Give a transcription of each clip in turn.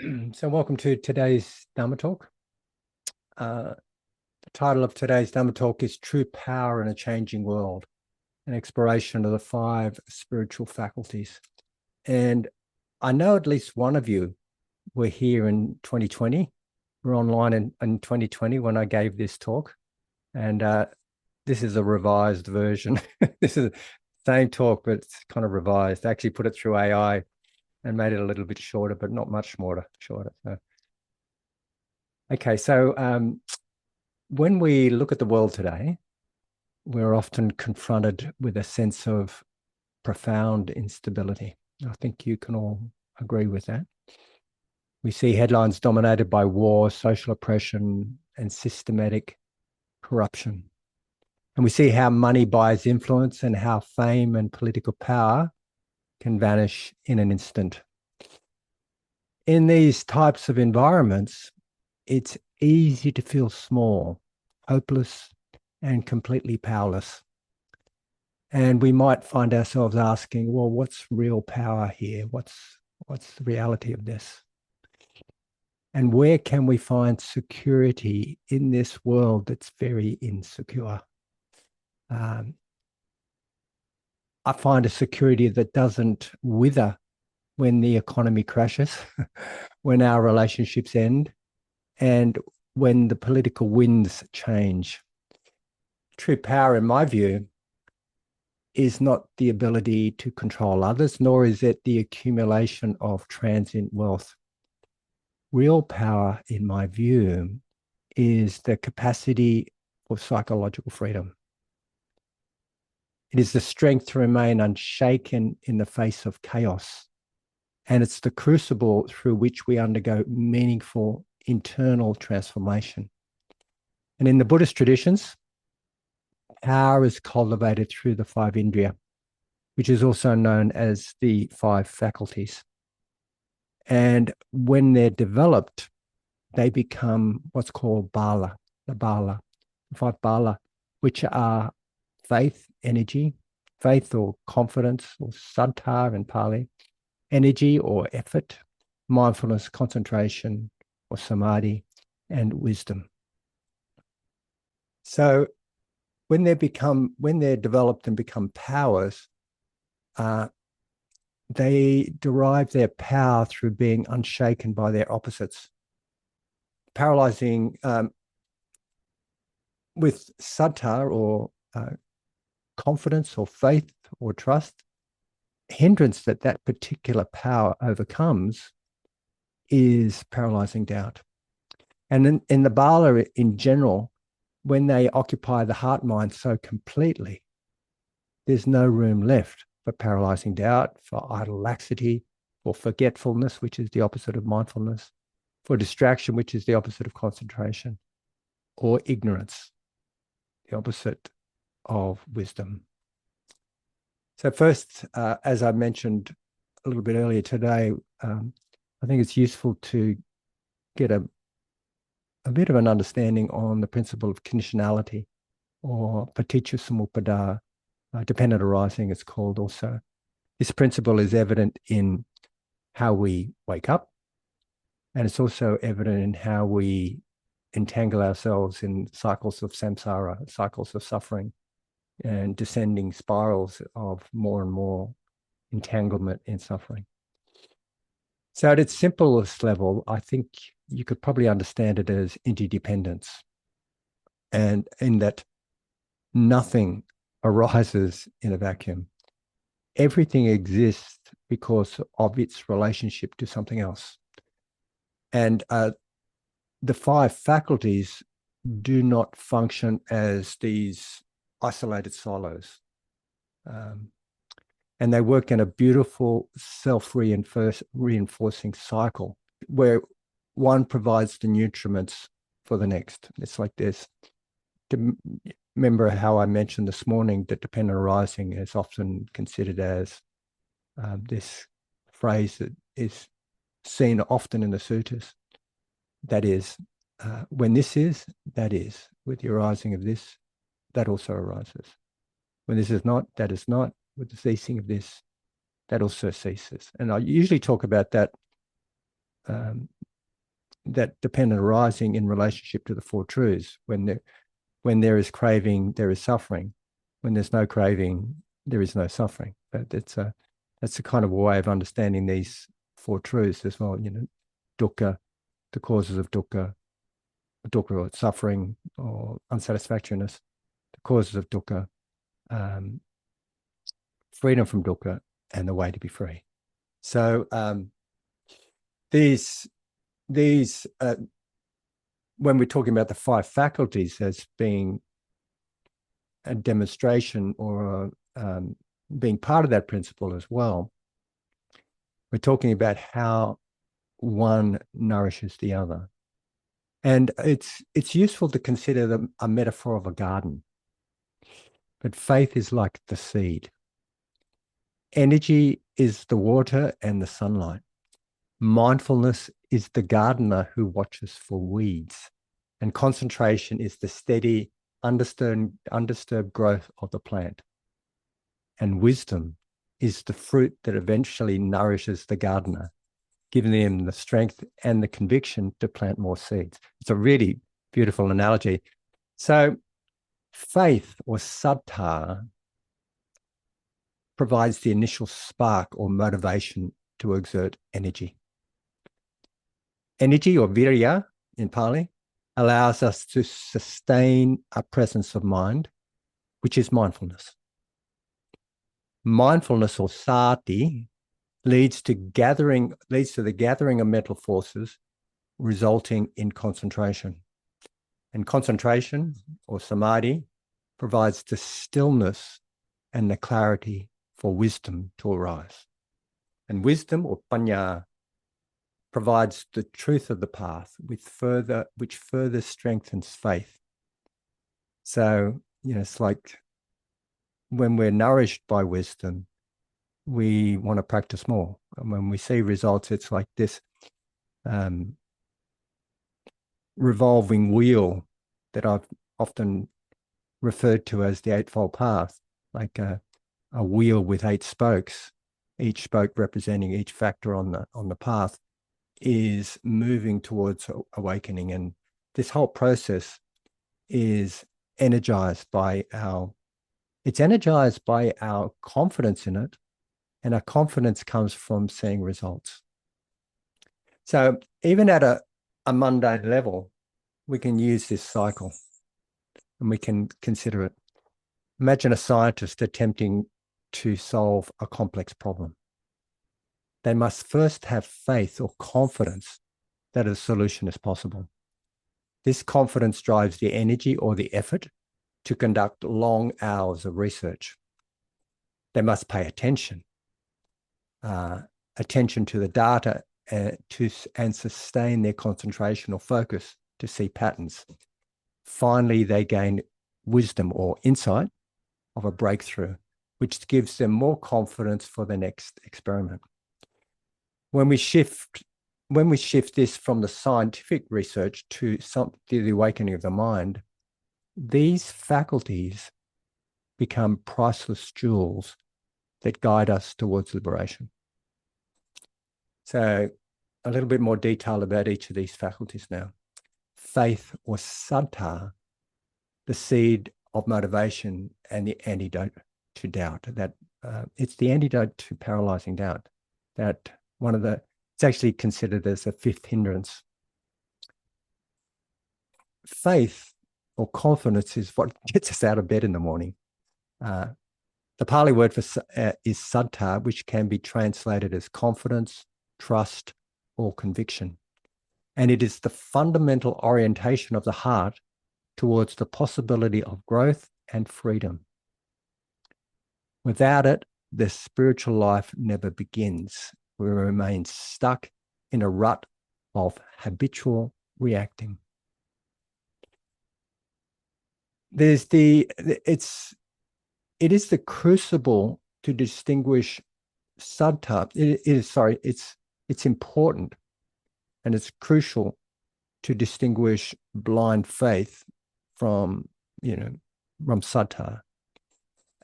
So welcome to today's Dharma Talk. The title of today's Dharma Talk is True Power in a Changing World, an exploration of the 5 spiritual faculties. And I know at least one of you were here in 2020. We're online in 2020 when I gave this talk. And this is a revised version. This is the same talk, but it's kind of revised. I actually put it through AI and made it a little bit shorter, but not much shorter. So, when we look at the world today, we're often confronted with a sense of profound instability. I think you can all agree with that. We see headlines dominated by war, social oppression, and systematic corruption. And we see how money buys influence and how fame and political power can vanish in an instant. In these types of environments, it's easy to feel small, hopeless, and completely powerless. And we might find ourselves asking, well, what's real power here? What's the reality of this? And where can we find security in this world that's very insecure? I find a security that doesn't wither when the economy crashes, when our relationships end, and when the political winds change. True power, in my view, is not the ability to control others, nor is it the accumulation of transient wealth. Real power, in my view, is the capacity for psychological freedom. It is the strength to remain unshaken in the face of chaos. And it's the crucible through which we undergo meaningful internal transformation. And in the Buddhist traditions, power is cultivated through the 5 indriya, which is also known as the 5 faculties. And when they're developed, they become what's called bala, the 5 bala, which are faith, energy, faith or confidence, or saddha in Pali, energy or effort, mindfulness, concentration, or samadhi, and wisdom. So when they're developed and become powers, they derive their power through being unshaken by their opposites. Paralyzing with saddha or confidence or faith or trust, hindrance that particular power overcomes is paralyzing doubt. And in the bala in general, when they occupy the heart mind so completely, there's no room left for paralyzing doubt, for idle laxity, for forgetfulness, which is the opposite of mindfulness, for distraction, which is the opposite of concentration, or ignorance, the opposite of wisdom. So first, as I mentioned a little bit earlier today, I think it's useful to get a bit of an understanding on the principle of conditionality, or paticca samuppada, dependent arising, it's called also. This principle is evident in how we wake up, and it's also evident in how we entangle ourselves in cycles of samsara, cycles of suffering, and descending spirals of more and more entanglement in suffering. So at its simplest level, I think you could probably understand it as interdependence, and in that nothing arises in a vacuum. Everything exists because of its relationship to something else. And the 5 faculties do not function as these isolated silos. And they work in a beautiful self-reinforcing cycle where one provides the nutriments for the next. It's like this. Remember how I mentioned this morning that dependent arising is often considered as this phrase that is seen often in the suttas. That is, when this is, that is. With the arising of this, that also arises. When this is not, that is not. With the ceasing of this, that also ceases. And I usually talk about that that dependent arising in relationship to the four truths. When there is craving, there is suffering. When there's no craving, there is no suffering. But that's a kind of a way of understanding these four truths as well. Dukkha, the causes of dukkha or suffering or unsatisfactoriness, the causes of dukkha, freedom from dukkha, and the way to be free. So these when we're talking about the five faculties as being a demonstration or being part of that principle as well, we're talking about how one nourishes the other. And it's useful to consider them a metaphor of a garden. But faith is like the seed. Energy is the water and the sunlight. Mindfulness is the gardener who watches for weeds. And concentration is the steady, undisturbed growth of the plant. And wisdom is the fruit that eventually nourishes the gardener, giving them the strength and the conviction to plant more seeds. It's a really beautiful analogy. So faith or saddha provides the initial spark or motivation to exert energy. Energy, or virya in Pali, allows us to sustain a presence of mind, which is mindfulness. Mindfulness, or sati, leads to the gathering of mental forces, resulting in concentration. And concentration, or samadhi, provides the stillness and the clarity for wisdom to arise. And wisdom, or panya, provides the truth of the path which further strengthens faith. So, it's like when we're nourished by wisdom, we want to practice more. And when we see results, it's like this revolving wheel that I've often referred to as the Eightfold Path, like a wheel with 8 spokes, each spoke representing each factor on the path, is moving towards awakening. And this whole process is energized by our confidence in it, and our confidence comes from seeing results. So even at a mundane level, we can use this cycle and we can consider it. Imagine a scientist attempting to solve a complex problem. They must first have faith or confidence that a solution is possible. This confidence drives the energy or the effort to conduct long hours of research. They must pay attention to the data and sustain their concentration or focus to see patterns. Finally, they gain wisdom or insight of a breakthrough, which gives them more confidence for the next experiment. When we shift this from the scientific research to the awakening of the mind, these faculties become priceless jewels that guide us towards liberation. So a little bit more detail about each of these faculties now. Faith, or saddha, the seed of motivation and the antidote to doubt. It's the antidote to paralyzing doubt. It's actually considered as a 5th hindrance. Faith or confidence is what gets us out of bed in the morning. The Pali word for is saddha, which can be translated as confidence, trust, or conviction. And it is the fundamental orientation of the heart towards the possibility of growth and freedom. Without it, the spiritual life never begins. We remain stuck in a rut of habitual reacting. It is the crucible to distinguish saddha. It's important and it's crucial to distinguish blind faith from saddha.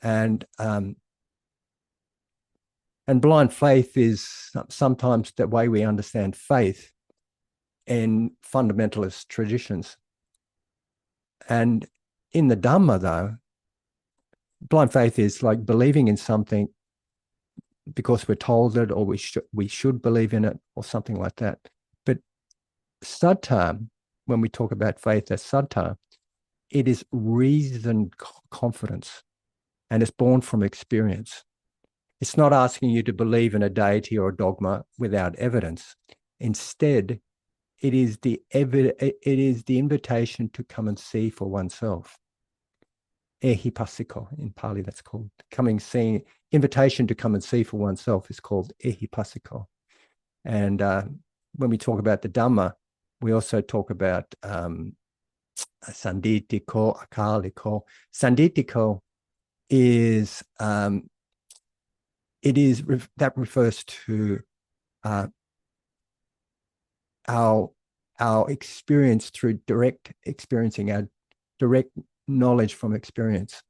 And blind faith is sometimes the way we understand faith in fundamentalist traditions. And in the Dharma, though, blind faith is like believing in something because we're told it, or we should believe in it, or something like that. But saddha, when we talk about faith as saddha, it is reasoned confidence, and it's born from experience. It's not asking you to believe in a deity or a dogma without evidence. Instead, it is the invitation to come and see for oneself. Ehipassiko in Pali, that's called seeing. Invitation to come and see for oneself is called ehipassiko. And when we talk about the Dhamma, we also talk about sanditiko, akaliko. Sanditiko is that refers to our experience through direct experiencing, our direct knowledge from experience.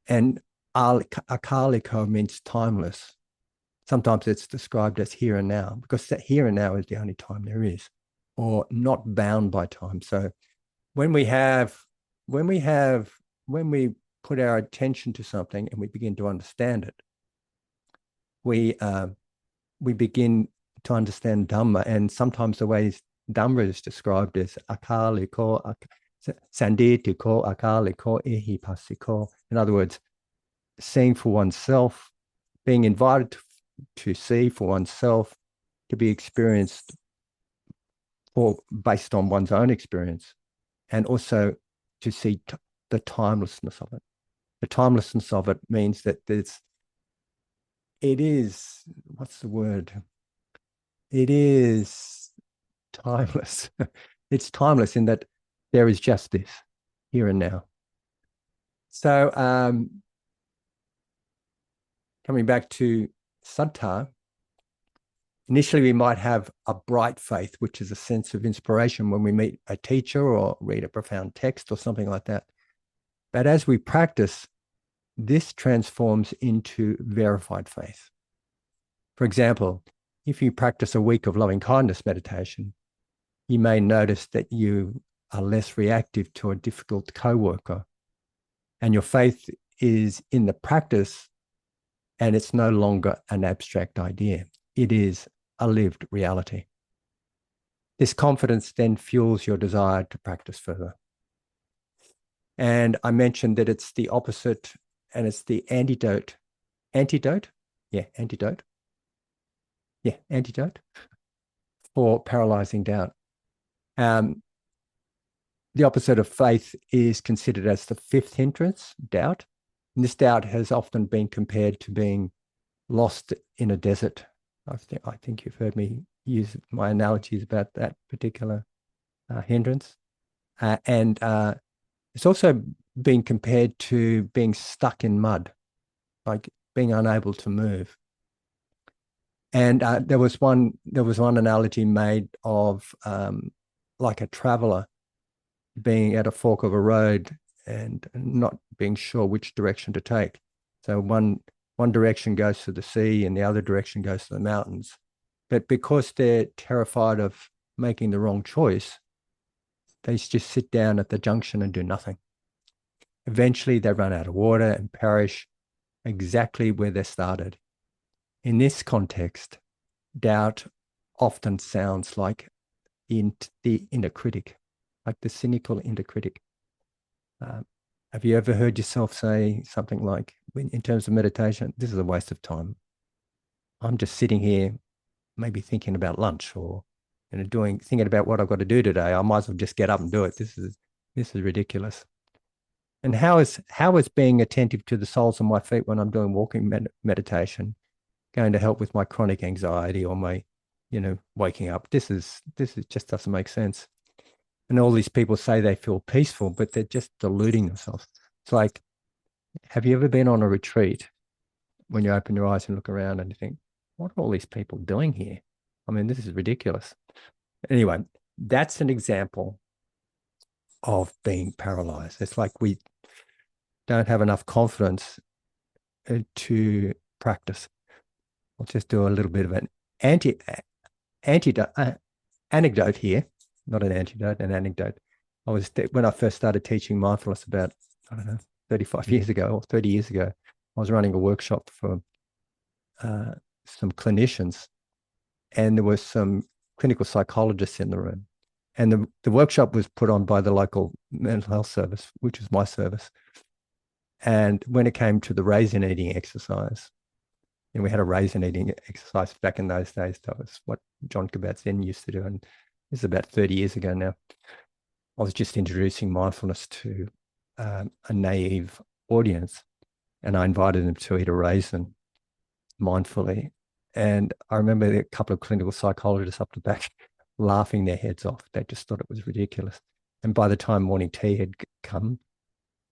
And akaliko means timeless. Sometimes it's described as here and now, because that here and now is the only time there is, or not bound by time. So when we put our attention to something and we begin to understand it, we begin to understand Dhamma. And sometimes the way Dhamma is described is akaliko, sanditiko, akaliko, ehipassiko. In other words, seeing for oneself, being invited to see for oneself, to be experienced based on one's own experience, and also to see the timelessness of it. The timelessness of it means that it is timeless. It's timeless in that there is just this, here and now. So coming back to saddha, initially we might have a bright faith, which is a sense of inspiration when we meet a teacher or read a profound text or something like that. But as we practice, this transforms into verified faith. For example, if you practice a week of loving kindness meditation, you may notice that you are less reactive to a difficult coworker, and your faith is in the practice, and it's no longer an abstract idea. It is a lived reality. This confidence then fuels your desire to practice further. And I mentioned that it's the opposite, and it's the antidote for paralyzing doubt. The opposite of faith is considered as the fifth hindrance, doubt. And this doubt has often been compared to being lost in a desert. I think you've heard me use my analogies about that particular hindrance. And it's also been compared to being stuck in mud, like being unable to move. And there was one analogy made of like a traveler being at a fork of a road and not being sure which direction to take. So one direction goes to the sea and the other direction goes to the mountains. But because they're terrified of making the wrong choice, they just sit down at the junction and do nothing. Eventually, they run out of water and perish exactly where they started. In this context, doubt often sounds like the inner critic, like the cynical inner critic. Have you ever heard yourself say something like, in terms of meditation, this is a waste of time. I'm just sitting here, maybe thinking about lunch, or thinking about what I've got to do today. I might as well just get up and do it. This is ridiculous. And how is being attentive to the soles of my feet when I'm doing walking meditation going to help with my chronic anxiety or my, waking up? This just doesn't make sense. And all these people say they feel peaceful, but they're just deluding themselves. It's like, have you ever been on a retreat when you open your eyes and look around and you think, what are all these people doing here? I mean, this is ridiculous. Anyway, that's an example of being paralyzed. It's like we don't have enough confidence to practice. I'll just do a little bit of an anecdote here. not an antidote, an anecdote. When I first started teaching mindfulness about, I don't know, 35 years ago or 30 years ago, I was running a workshop for some clinicians, and there were some clinical psychologists in the room. And the workshop was put on by the local mental health service, which is my service. And when it came to the raisin eating exercise, and we had a raisin eating exercise back in those days, that was what John Kabat-Zinn used to do. And this is about 30 years ago now. I was just introducing mindfulness to a naive audience, and I invited them to eat a raisin mindfully. And I remember a couple of clinical psychologists up the back laughing their heads off. They just thought it was ridiculous. And by the time morning tea had come,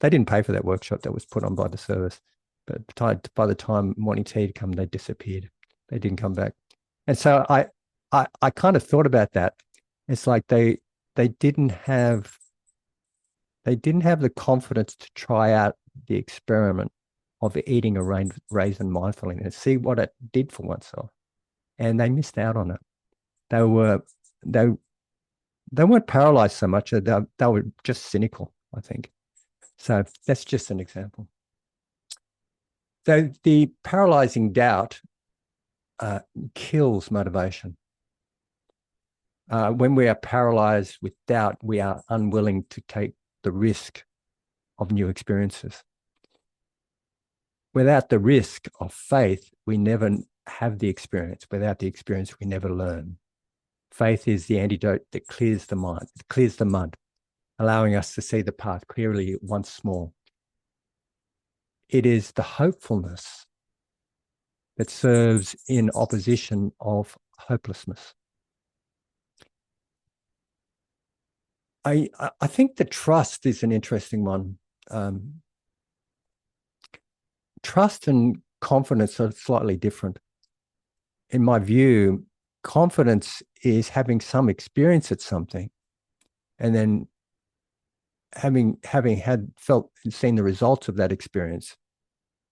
they didn't pay for that workshop that was put on by the service. But by the time morning tea had come, they disappeared. They didn't come back. And so I kind of thought about that. It's like they didn't have the confidence to try out the experiment of eating a raisin mindfully and see what it did for oneself. And they missed out on it. They weren't paralyzed so much. They were just cynical, I think. So that's just an example. So the paralyzing doubt kills motivation. When we are paralyzed with doubt, we are unwilling to take the risk of new experiences. Without the risk of faith, we never have the experience. Without the experience, we never learn. Faith is the antidote that clears the mind, clears the mud, allowing us to see the path clearly once more. It is the hopefulness that serves in opposition of hopelessness. I think the trust is an interesting one. Trust and confidence are slightly different. In my view, confidence is having some experience at something, and then having seen the results of that experience,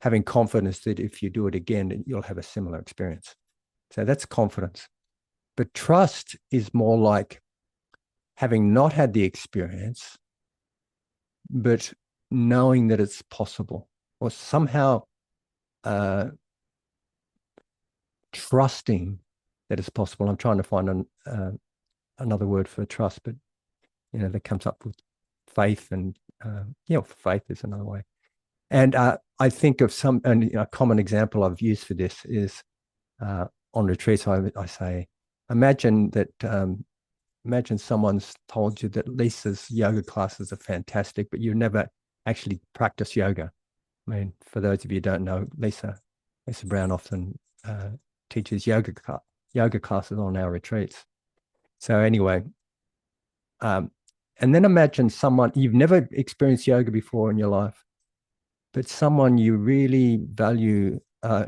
having confidence that if you do it again, you'll have a similar experience. So that's confidence. But trust is more like having not had the experience, but knowing that it's possible, or somehow trusting that it's possible. I'm trying to find another word for trust, but that comes up with faith, and faith is another way. And I think of a common example I've used for this is on retreats. I say, imagine someone's told you that Lisa's yoga classes are fantastic, but you never actually practice yoga. I mean, for those of you who don't know, Lisa Brown often teaches yoga classes on our retreats. So anyway, and then imagine someone, you've never experienced yoga before in your life, but someone you really value,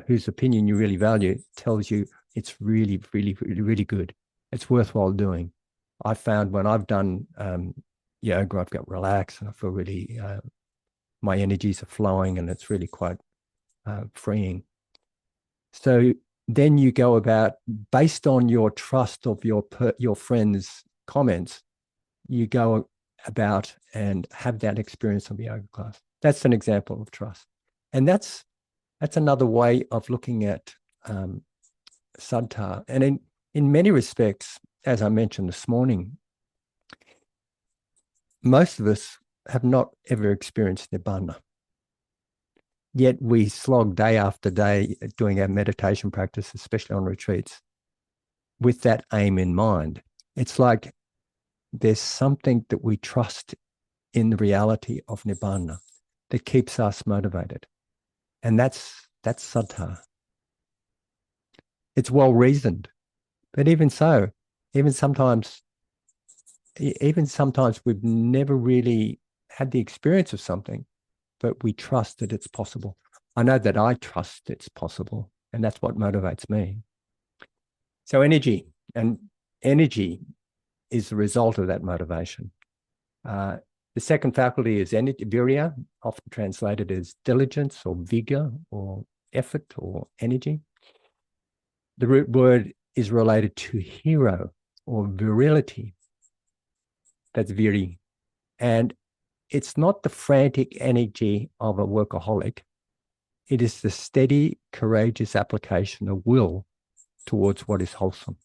whose opinion you really value, tells you it's really, really, really, really good. It's worthwhile doing. I found when I've done yoga, I've got relaxed and I feel really, my energies are flowing, and it's really quite freeing. So then you go about, based on your trust of your friend's comments, you go about and have that experience of yoga class. That's an example of trust. And that's another way of looking at saddha. And in many respects, as I mentioned this morning, most of us have not ever experienced nibbana. Yet we slog day after day doing our meditation practice, especially on retreats, with that aim in mind. It's like there's something that we trust in the reality of nibbana that keeps us motivated. And that's saddha. It's well reasoned. But even so, even sometimes we've never really had the experience of something, but we trust that it's possible. I know that I trust it's possible, and that's what motivates me. So energy is the result of that motivation. The second faculty is energy, virya, often translated as diligence or vigor or effort or energy. The root word is related to hero or virility. that's very, and it's not the frantic energy of a workaholic. It is the steady, courageous application of will towards what is wholesome.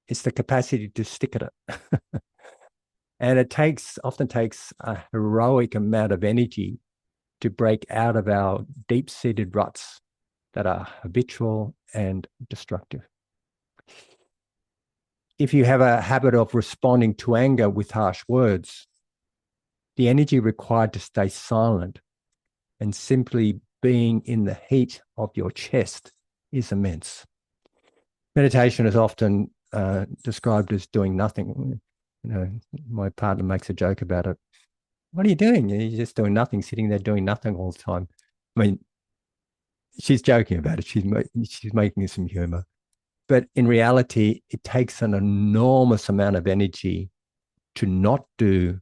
It's the capacity to stick at it. And it often takes a heroic amount of energy to break out of our deep-seated ruts that are habitual and destructive. If you have a habit of responding to anger with harsh words, the energy required to stay silent and simply being in the heat of your chest is immense. Meditation is often described as doing nothing. You know, my partner makes a joke about it. What are you doing? You're just doing nothing, sitting there doing nothing all the time. I mean, she's joking about it. She's making some humor. But in reality, it takes an enormous amount of energy to not do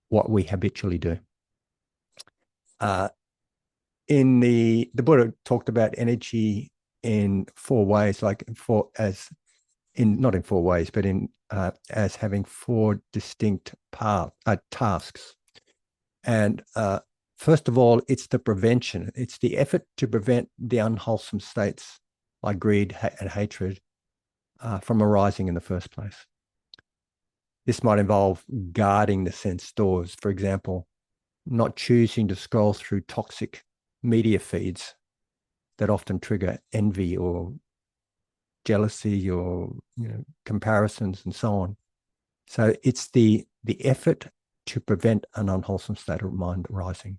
what we habitually do. In the Buddha talked about energy in 4 ways, not in 4 ways, but in as having 4 distinct tasks. And first of all, it's the prevention. It's the effort to prevent the unwholesome states like greed and hatred from arising in the first place. This might involve guarding the sense doors. For example, not choosing to scroll through toxic media feeds that often trigger envy or jealousy or comparisons and so on. So it's the effort to prevent an unwholesome state of mind arising.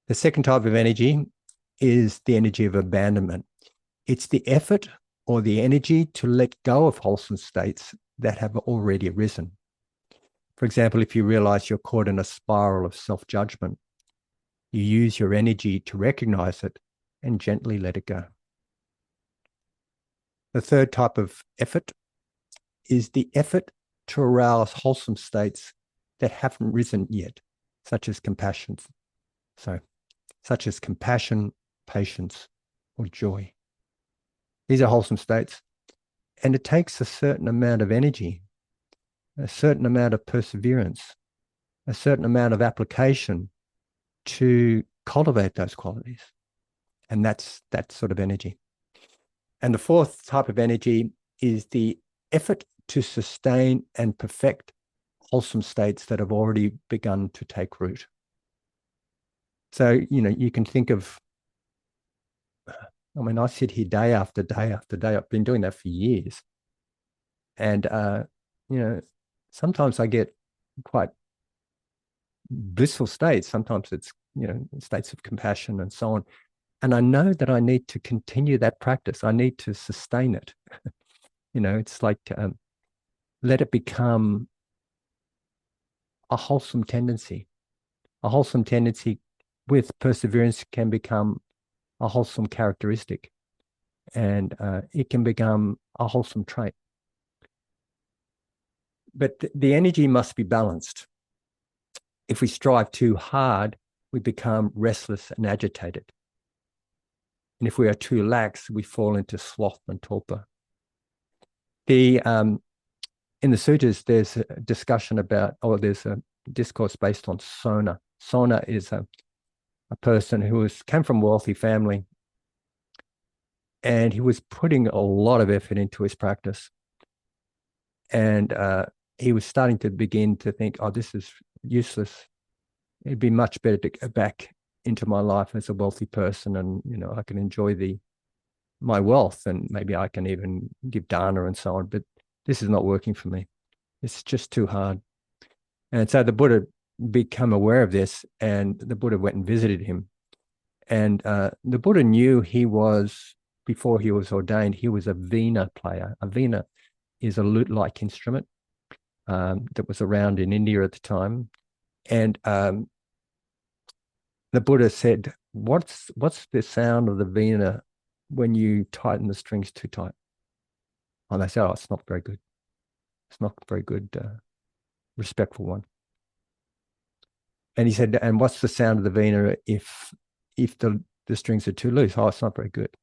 The second type of energy is the energy of abandonment. It's the effort or the energy to let go of wholesome states that have already arisen. For example, if you realize you're caught in a spiral of self-judgment, you use your energy to recognize it and gently let it go. The third type of effort is the effort to arouse wholesome states that haven't risen yet, such as compassion, patience, or joy. These are wholesome states. And it takes a certain amount of energy, a certain amount of perseverance, a certain amount of application to cultivate those qualities. And that's that sort of energy. And the fourth type of energy is the effort to sustain and perfect wholesome states that have already begun to take root. So, you can think of, I sit here day after day after day. I've been doing that for years. And, sometimes I get quite blissful states. Sometimes it's, states of compassion and so on. And I know that I need to continue that practice. I need to sustain it. It's like let it become a wholesome tendency. A wholesome tendency with perseverance can become a wholesome characteristic, and it can become a wholesome trait. But the energy must be balanced. If we strive too hard, we become restless and agitated. And if we are too lax, we fall into sloth and torpor. In the sutras, there's a discussion about, there's a discourse based on Sona. Sona is a person who came from a wealthy family, and he was putting a lot of effort into his practice. And he was starting to begin to think, this is useless. It'd be much better to go back into my life as a wealthy person, and I can enjoy my wealth, and maybe I can even give dana and so on. But this is not working for me. It's just too hard. And so the Buddha became aware of this, and the Buddha went and visited him. And the Buddha knew before he was ordained, he was a veena player. A veena is a lute-like instrument that was around in India at the time. And the Buddha said, what's the sound of the veena when you tighten the strings too tight? And they said, it's not very good. It's not very good, respectful one. And he said, and what's the sound of the veena if the strings are too loose? It's not very good.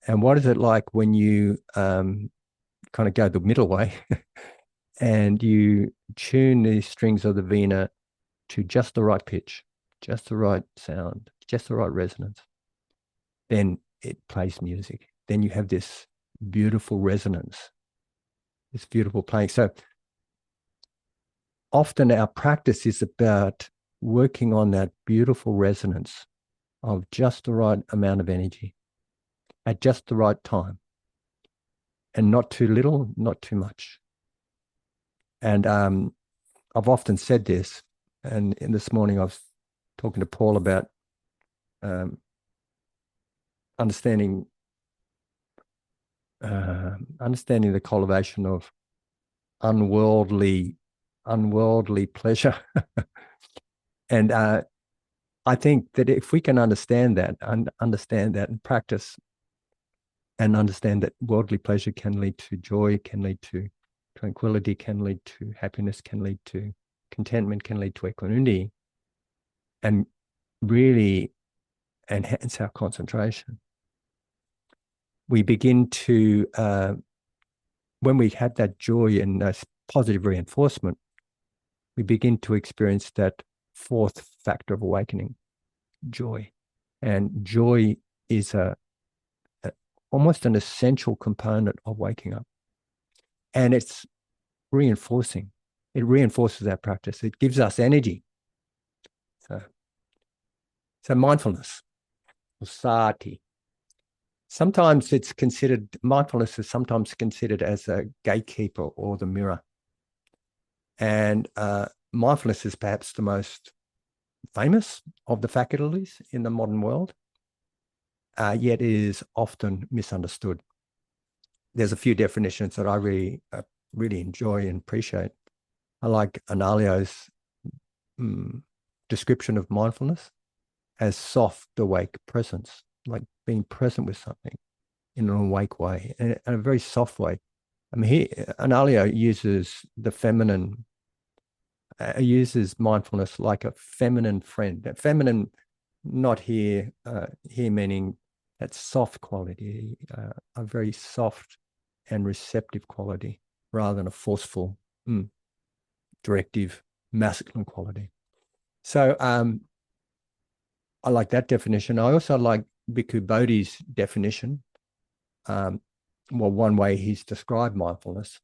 And what is it like when you kind of go the middle way and you tune the strings of the vina to just the right pitch, just the right sound, just the right resonance, then it plays music. Then you have this beautiful resonance, this beautiful playing. So often our practice is about working on that beautiful resonance of just the right amount of energy at just the right time, and not too little, not too much. And I've often said this, and this morning I was talking to Paul about understanding the cultivation of unworldly pleasure. And I think that if we can understand that and practice and understand that worldly pleasure can lead to joy, can lead to tranquility, can lead to happiness, can lead to contentment, can lead to equanimity, and really enhance our concentration, we begin to, when we have that joy and positive reinforcement, we begin to experience that fourth factor of awakening, joy. And joy is almost an essential component of waking up. And it's reinforcing. It reinforces our practice. It gives us energy. So mindfulness, or sati. Sometimes mindfulness is sometimes considered as a gatekeeper or the mirror. And mindfulness is perhaps the most famous of the faculties in the modern world, yet is often misunderstood. There's a few definitions that I really enjoy and appreciate. I like Analayo's description of mindfulness as soft, awake presence, like being present with something in an awake way, and in a very soft way. I mean, Analayo uses the feminine, uses mindfulness like a feminine friend. Feminine, not here meaning that soft quality, a very soft and receptive quality, rather than a forceful, directive, masculine quality. So I like that definition. I also like Bhikkhu Bodhi's definition. Well, one way he's described mindfulness,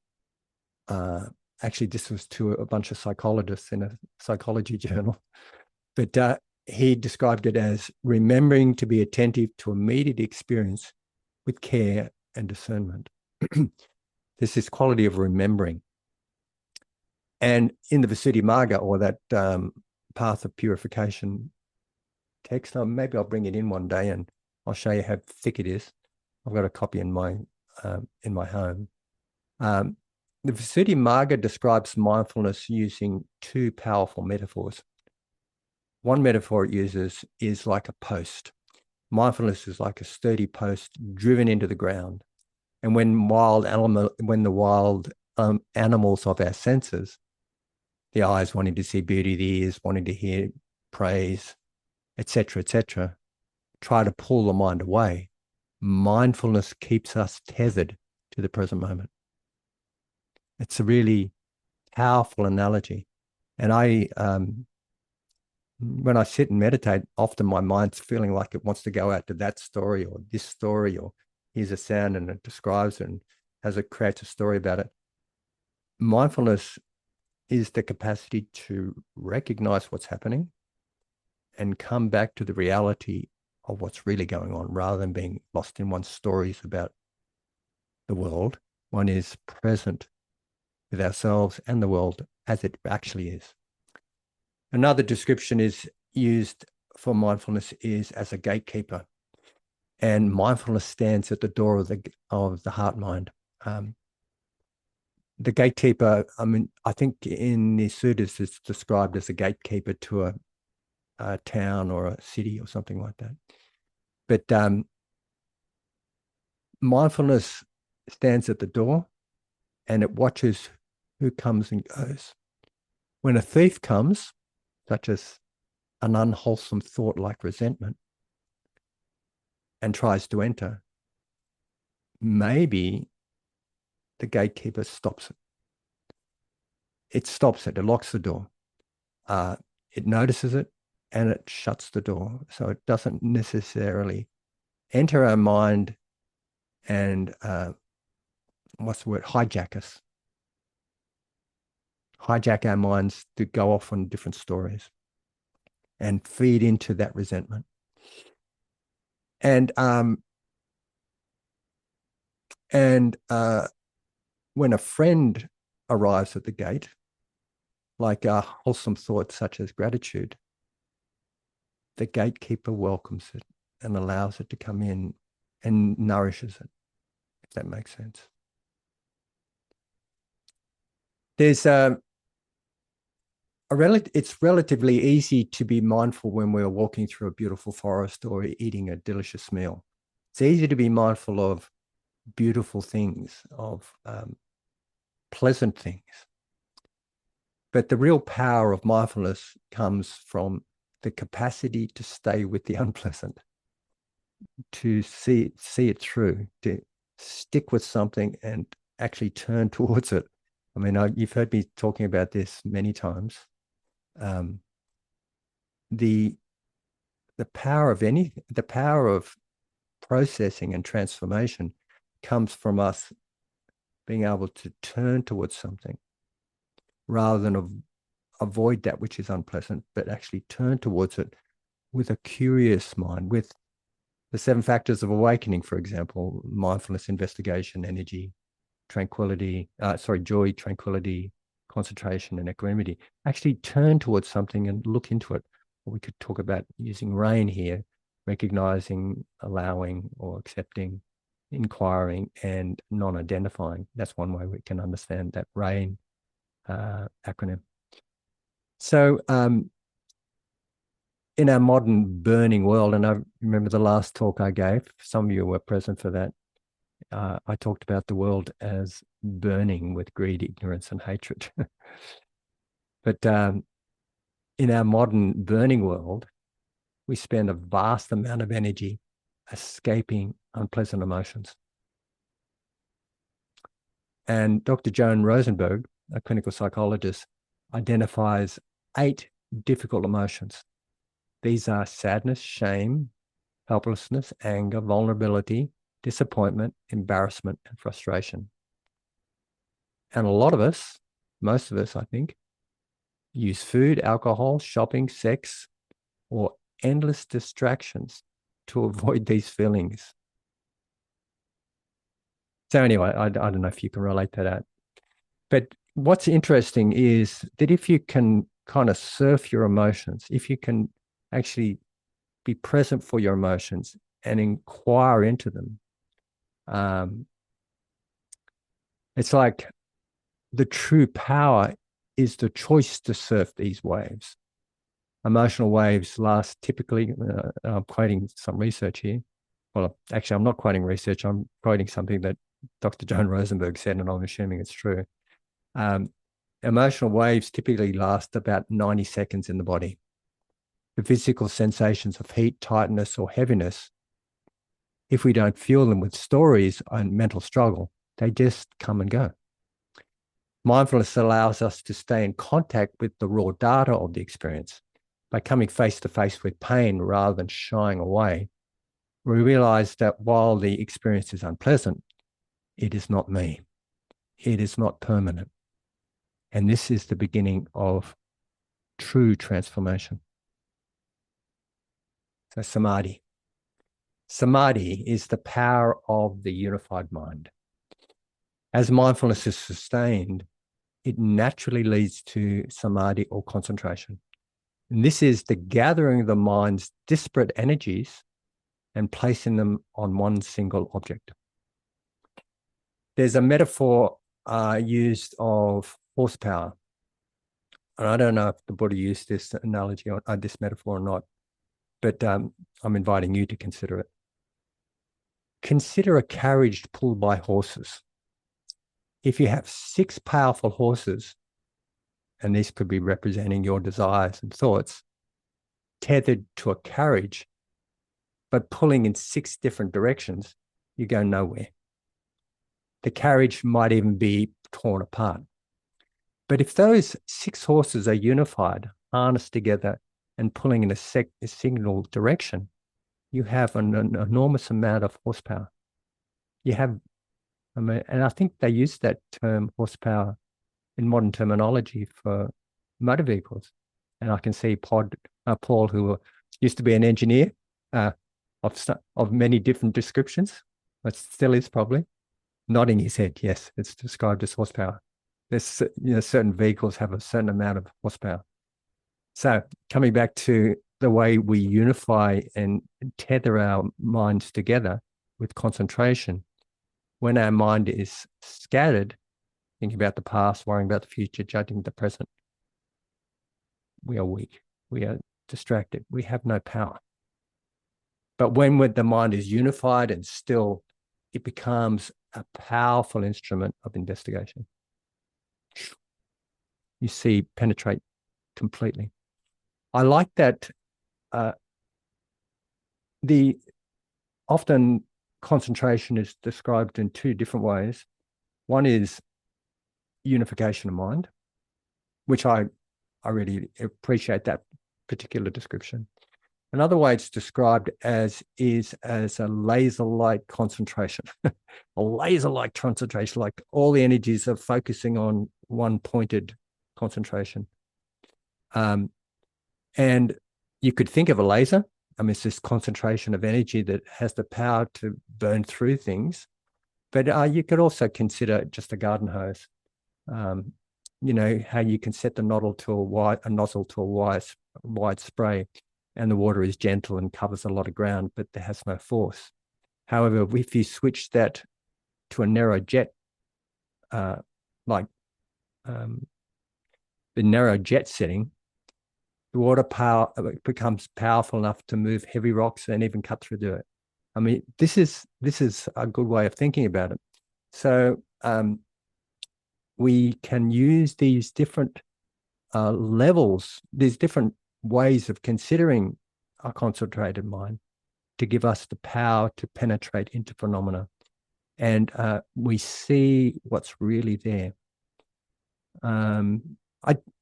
actually this was to a bunch of psychologists in a psychology journal, but he described it as remembering to be attentive to immediate experience with care and discernment. There's this quality of remembering. And in the Visuddhimagga, or that path of purification text, maybe I'll bring it in one day and I'll show you how thick it is. I've got a copy in my home. The Visuddhimagga describes mindfulness using two powerful metaphors. One metaphor it uses is like a post. Mindfulness is like a sturdy post driven into the ground. And when the wild animals of our senses, the eyes wanting to see beauty, the ears wanting to hear praise, etc., try to pull the mind away, mindfulness keeps us tethered to the present moment. It's a really powerful analogy. And when I sit and meditate, often my mind's feeling like it wants to go out to that story or this story, or here's a sound and it describes it and creates a story about it. Mindfulness is the capacity to recognize what's happening and come back to the reality of what's really going on, rather than being lost in one's stories about the world. One is present with ourselves and the world as it actually is. Another description is used for mindfulness is as a gatekeeper, and mindfulness stands at the door of the heart mind. The gatekeeper, I think in the sutras it's described as a gatekeeper to a town or a city or something like that. But mindfulness stands at the door and it watches who comes and goes. When a thief comes, such as an unwholesome thought like resentment, and tries to enter, maybe the gatekeeper stops it. It stops it. It locks the door. It notices it, and it shuts the door. So it doesn't necessarily enter our mind and what's the word? Hijack us. Hijack our minds to go off on different stories and feed into that resentment. And when a friend arrives at the gate, like a wholesome thought such as gratitude, the gatekeeper welcomes it and allows it to come in and nourishes it, if that makes sense. There's it's relatively easy to be mindful when we're walking through a beautiful forest or eating a delicious meal. It's easy to be mindful of beautiful things, of pleasant things. But the real power of mindfulness comes from the capacity to stay with the unpleasant, to see it through, to stick with something and actually turn towards it. I mean, you've heard me talking about this many times. The power of processing and transformation comes from us being able to turn towards something rather than avoid that which is unpleasant, but actually turn towards it with a curious mind, with the 7 factors of awakening, for example: mindfulness, investigation, energy, tranquility, joy, tranquility, concentration, and equanimity. Actually turn towards something and look into it. We could talk about using RAIN here: recognizing, allowing, or accepting, inquiring, and non-identifying. That's one way we can understand that RAIN acronym. So in our modern burning world, and I remember the last talk I gave, some of you were present for that, I talked about the world as burning with greed, ignorance, and hatred. But in our modern burning world, we spend a vast amount of energy escaping unpleasant emotions. And Dr. Joan Rosenberg, a clinical psychologist, identifies 8 difficult emotions. These are sadness, shame, helplessness, anger, vulnerability, disappointment, embarrassment, and frustration. And a lot of us, most of us, I think, use food, alcohol, shopping, sex, or endless distractions to avoid these feelings. So anyway, I don't know if you can relate to that. But what's interesting is that if you can kind of surf your emotions, if you can actually be present for your emotions and inquire into them, it's like the true power is the choice to surf these waves. Emotional waves last typically, I'm quoting some research here. Well, actually, I'm not quoting research. I'm quoting something that Dr. Joan Rosenberg said, and I'm assuming it's true. Emotional waves typically last about 90 seconds in the body. The physical sensations of heat, tightness, or heaviness, if we don't feel them with stories and mental struggle, they just come and go. Mindfulness allows us to stay in contact with the raw data of the experience. By coming face to face with pain rather than shying away, we realize that while the experience is unpleasant, it is not me. It is not permanent. And this is the beginning of true transformation. So samadhi. Samadhi is the power of the unified mind. As mindfulness is sustained, it naturally leads to samadhi or concentration. And this is the gathering of the mind's disparate energies and placing them on one single object. There's a metaphor used of horsepower. And I don't know if the Buddha used this analogy or this metaphor or not, but I'm inviting you to consider it. Consider a carriage pulled by horses. If you have 6 powerful horses, and these could be representing your desires and thoughts, tethered to a carriage, but pulling in 6 different directions, you go nowhere. the carriage might even be torn apart. But if those 6 horses are unified, harnessed together, and pulling in a signal direction, you have an enormous amount of horsepower. You have, and I think they use that term horsepower in modern terminology for motor vehicles. And I can see Paul, who used to be an engineer of many different descriptions, but still is probably, nodding his head. Yes, it's described as horsepower. There's, certain vehicles have a certain amount of horsepower. So coming back to the way we unify and tether our minds together with concentration, when our mind is scattered, thinking about the past, worrying about the future, judging the present, we are weak. We are distracted. We have no power. But when the mind is unified and still, it becomes a powerful instrument of investigation. You see, penetrate completely. I like that often concentration is described in 2 different ways. One is unification of mind, which I really appreciate that particular description. Another way it's described as a laser-like concentration, a laser-like concentration, like all the energies are focusing on one pointed concentration. And you could think of a laser. I mean, it's this concentration of energy that has the power to burn through things. But you could also consider just a garden hose. How you can set the nozzle to a wide spray, and the water is gentle and covers a lot of ground, but there has no force. However, if you switch that to a narrow jet, the narrow jet setting, the water power becomes powerful enough to move heavy rocks and even cut through dirt. I mean, this is a good way of thinking about it. So we can use these different levels, these different ways of considering a concentrated mind to give us the power to penetrate into phenomena. And we see what's really there.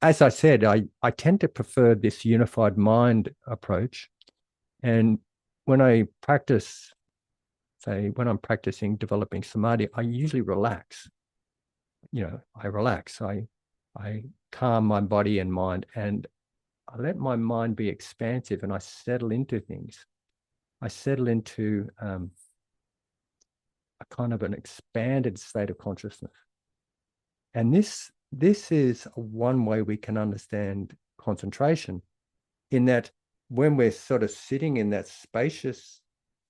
As I said, I tend to prefer this unified mind approach. And when I practice, say, when I'm practicing developing samadhi, I usually relax. I relax. I calm my body and mind, and I let my mind be expansive, and I settle into things. I settle into a kind of an expanded state of consciousness. And this is one way we can understand concentration, in that when we're sort of sitting in that spacious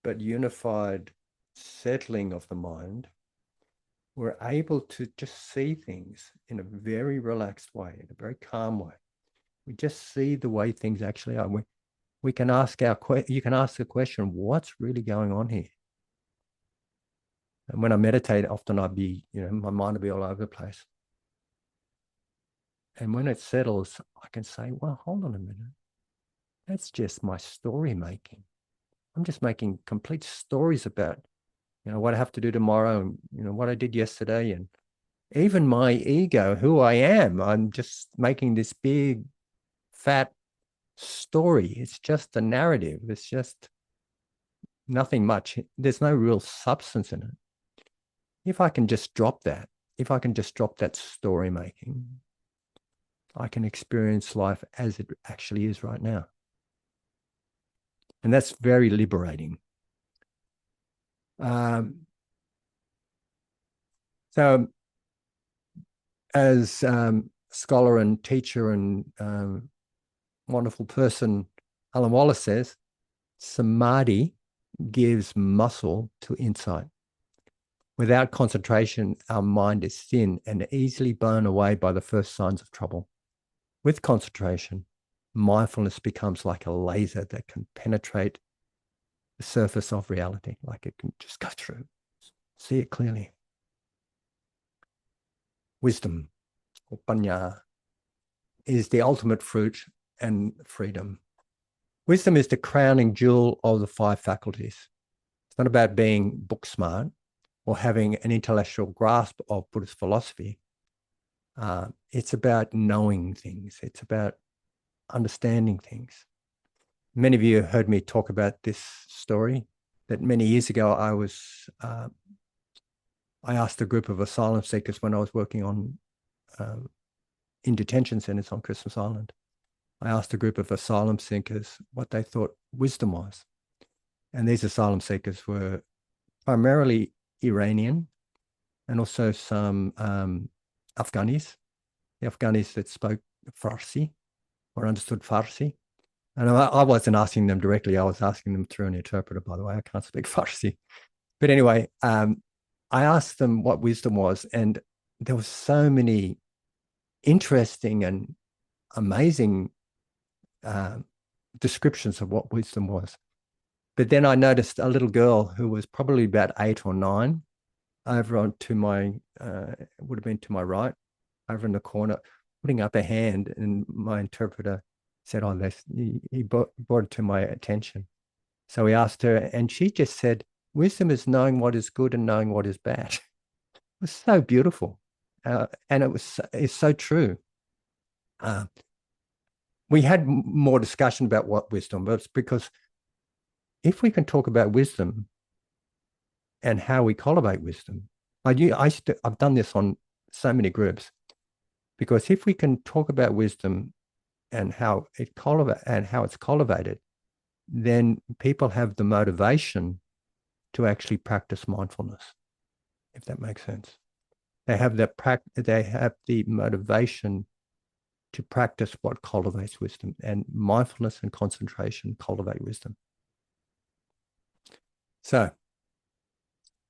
but unified settling of the mind, we're able to just see things in a very relaxed way, in a very calm way. We just see the way things actually are. We can ask you can ask the question, what's really going on here? And when I meditate, often I'd be, my mind will be all over the place. And when it settles, I can say, well, hold on a minute. That's just my story making. I'm just making complete stories about, what I have to do tomorrow, and, what I did yesterday, and even my ego, who I am. I'm just making this big, fat story. It's just a narrative. It's just nothing much. There's no real substance in it. If I can just drop that, story making, I can experience life as it actually is right now. And that's very liberating. So as scholar and teacher and wonderful person Alan Wallace says, samadhi gives muscle to insight. Without concentration, our mind is thin and easily blown away by the first signs of trouble. With concentration, mindfulness becomes like a laser that can penetrate the surface of reality, like it can just go through, see it clearly. Wisdom, or panya, is the ultimate fruit and freedom. Wisdom is the crowning jewel of the 5 faculties. It's not about being book smart or having an intellectual grasp of Buddhist philosophy. It's about knowing things. It's about understanding things. Many of you have heard me talk about this story, that many years ago I asked a group of asylum seekers when I was working on in detention centers on Christmas Island. I asked a group of asylum seekers what they thought wisdom was. And these asylum seekers were primarily Iranian and also some Afghanis, the Afghanis that spoke Farsi or understood Farsi. And I wasn't asking them directly. I was asking them through an interpreter, by the way. I can't speak Farsi. But anyway, I asked them what wisdom was, and there were so many interesting and amazing descriptions of what wisdom was. But then I noticed a little girl who was probably about 8 or 9 over onto my, would have been to my right, over in the corner, putting up a hand, and my interpreter said, oh, he brought it to my attention. So we asked her, and she just said, wisdom is knowing what is good and knowing what is bad. It was so beautiful. And it's so true. We had more discussion about what wisdom was, because if we can talk about wisdom and how we cultivate wisdom, I've done this on so many groups, because if we can talk about wisdom and how it's cultivated, then people have the motivation to actually practice mindfulness, if that makes sense. They have the motivation to practice what cultivates wisdom, and mindfulness and concentration cultivate wisdom. So,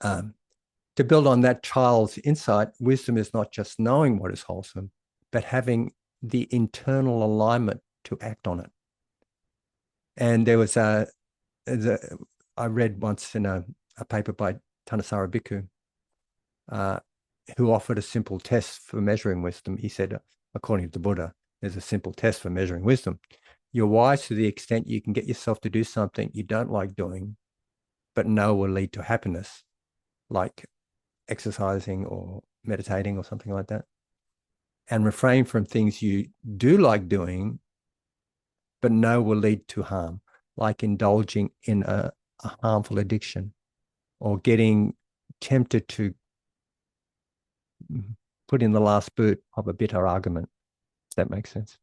to build on that child's insight, wisdom is not just knowing what is wholesome, but having the internal alignment to act on it. And there was I read once in a paper by Thanissaro Bhikkhu, who offered a simple test for measuring wisdom. He said, according to the Buddha, there's a simple test for measuring wisdom. You're wise to the extent you can get yourself to do something you don't like doing, but know will lead to happiness, like exercising or meditating or something like that. And refrain from things you do like doing, but know will lead to harm, like indulging in a harmful addiction or getting tempted to put in the last boot of a bitter argument, if that makes sense.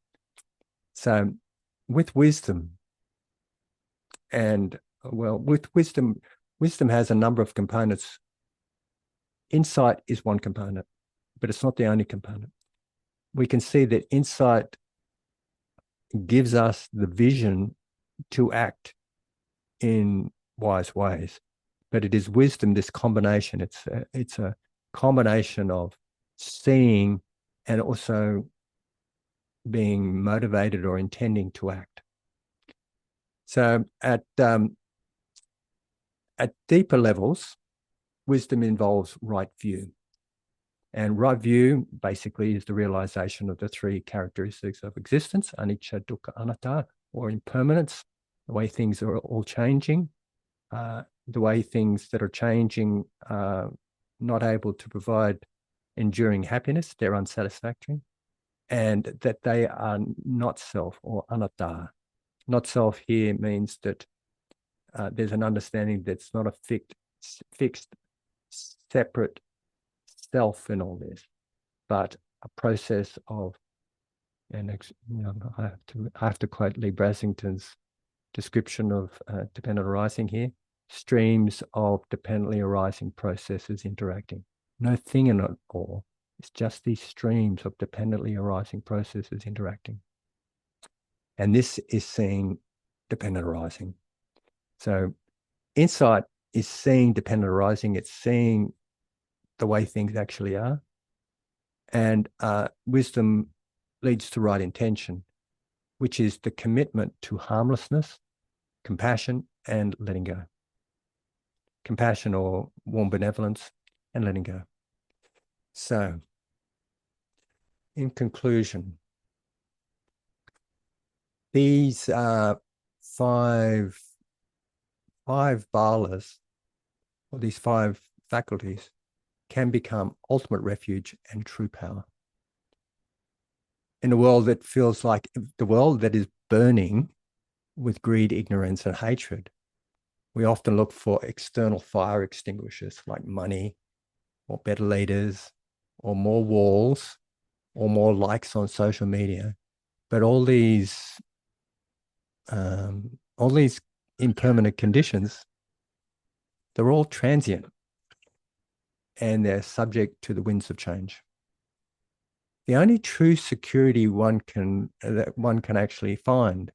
So with wisdom, wisdom has a number of components. Insight is one component, but it's not the only component. We can see that insight gives us the vision to act in wise ways, but it is wisdom, this combination. It's a combination of seeing and also being motivated or intending to act. So at deeper levels, wisdom involves right view. And right view basically is the realization of the 3 characteristics of existence: anicca, dukkha, anatta, or impermanence, the way things are all changing, the way things that are changing are not able to provide enduring happiness, they're unsatisfactory, and that they are not self, or anatta. Not self here means that there's an understanding that's not a fixed, separate self in all this, but a process of, and I have to quote Lee Brasington's description of dependent arising here: streams of dependently arising processes interacting. No thing in it all. It's just these streams of dependently arising processes interacting. And this is seeing dependent arising. So insight is seeing dependent arising. It's seeing the way things actually are. And wisdom leads to right intention, which is the commitment to harmlessness, compassion, and letting go. Compassion or warm benevolence, and letting go. So, in conclusion, these five balas, or these 5 faculties can become ultimate refuge and true power. In a world that feels like the world that is burning with greed, ignorance, and hatred, we often look for external fire extinguishers like money or better leaders or more walls or more likes on social media. But all these impermanent conditions, they're all transient and they're subject to the winds of change. The only true security that one can actually find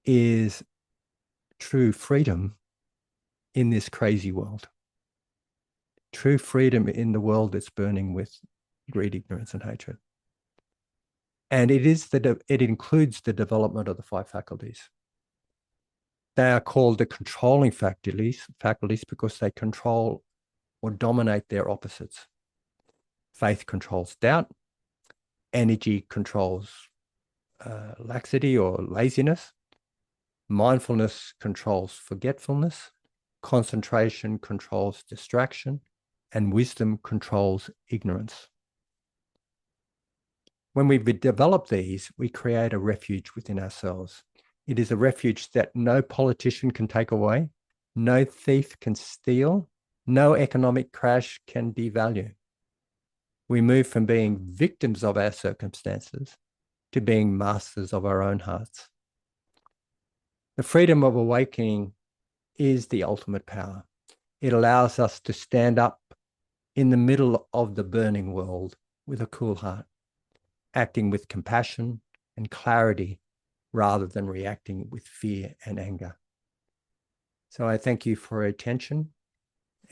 is true freedom in this crazy world. True freedom in the world that's burning with greed, ignorance, and hatred. And it includes the development of the 5 faculties. They are called the controlling faculties because they control or dominate their opposites. Faith controls doubt. Energy controls laxity or laziness. Mindfulness controls forgetfulness. Concentration controls distraction. And wisdom controls ignorance. When we develop these, we create a refuge within ourselves. It is a refuge that no politician can take away, no thief can steal, no economic crash can devalue. We move from being victims of our circumstances to being masters of our own hearts. The freedom of awakening is the ultimate power. It allows us to stand up in the middle of the burning world with a cool heart, acting with compassion and clarity rather than reacting with fear and anger. So I thank you for your attention,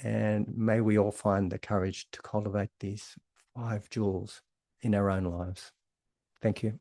and may we all find the courage to cultivate these 5 jewels in our own lives. Thank you.